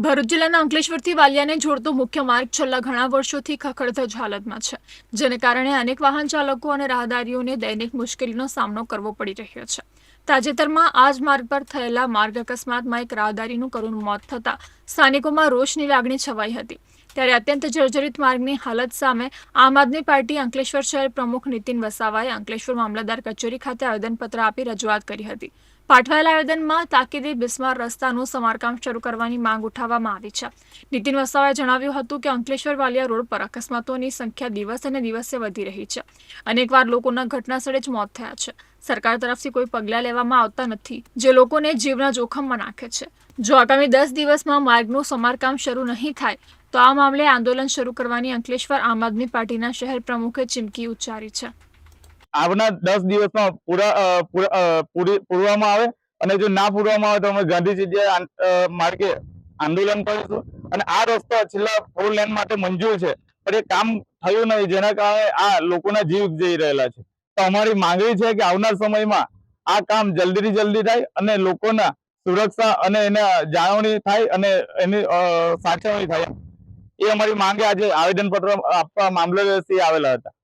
ભરૂચ જિલ્લાના અંકલેશ્વરથી વાલિયાને જોડતો મુખ્ય માર્ગ છેલ્લા ઘણા વર્ષોથી ખખડધજ હાલતમાં છે, જેને કારણે અનેક વાહન ચાલકો અને રાહદારીઓને દૈનિક મુશ્કેલીનો સામનો કરવો પડી રહ્યો છે. તાજેતરમાં આ જ માર્ગ પર થયેલા માર્ગ અકસ્માતમાં એક રાહદારીનું કરુણ મોત થતાં સ્થાનિકોમાં રોષની લાગણી છવાઈ હતી. ત્યારે અત્યંત જર્જરિત માર્ગની હાલત સામે આમ આદમી પાર્ટી અંકલેશ્વર શહેર પ્રમુખ નીતિન વસાવાએ અંકલેશ્વર મામલતદાર કચેરી ખાતે આવેદનપત્ર આપી રજૂઆત કરી હતી. પાઠવાયેલા આવેદનમાં તાકીદે બિસ્માર રસ્તાનું સમારકામ શરૂ કરવાની માંગ ઉઠાવવામાં આવી છે. નીતિન વસાવાએ જણાવ્યું હતું કે અંકલેશ્વર વાલિયા રોડ પર અકસ્માતોની સંખ્યા દિવસે ને દિવસે વધી રહી છે. અનેકવાર લોકોના ઘટનાસ્થળે જ મોત થયા છે. સરકાર તરફથી કોઈ પગલાં લેવામાં આવતા નથી, જે લોકોને જીવના જોખમમાં નાખે છે. જો આગામી 10 દિવસમાં માર્ગનું સમારકામ શરૂ નહીં થાય તો આ મામલે આંદોલન શરૂ કરવાની અંકલેશ્વર આમ આદમી પાર્ટીના શહેર પ્રમુખે ચીમકી ઉચ્ચારી છે. આવનાર 10 દિવસમાં પૂરવામાં આવે અને જો ના પૂરવામાં આવે તો અમે ગાંધી જગ્યાએ માર્ગે આંદોલન કરીશું. અને આ રસ્તો છેલ્લા 4 લેન માટે મંજૂર છે, પણ એ કામ થયું નહીં, જેના કારણે આ લોકોના જીવ જઈ રહેલા છે. તો અમારી માંગણી છે કે આવનાર સમયમાં આ કામ જલ્દીથી જલ્દી થાય અને લોકોના સુરક્ષા અને એના જાળવણી થાય અને એની સાચવણી થાય, એ અમારી માંગે આજે આવેદનપત્ર આપવા મામલતદારશ્રી આવેલા હતા.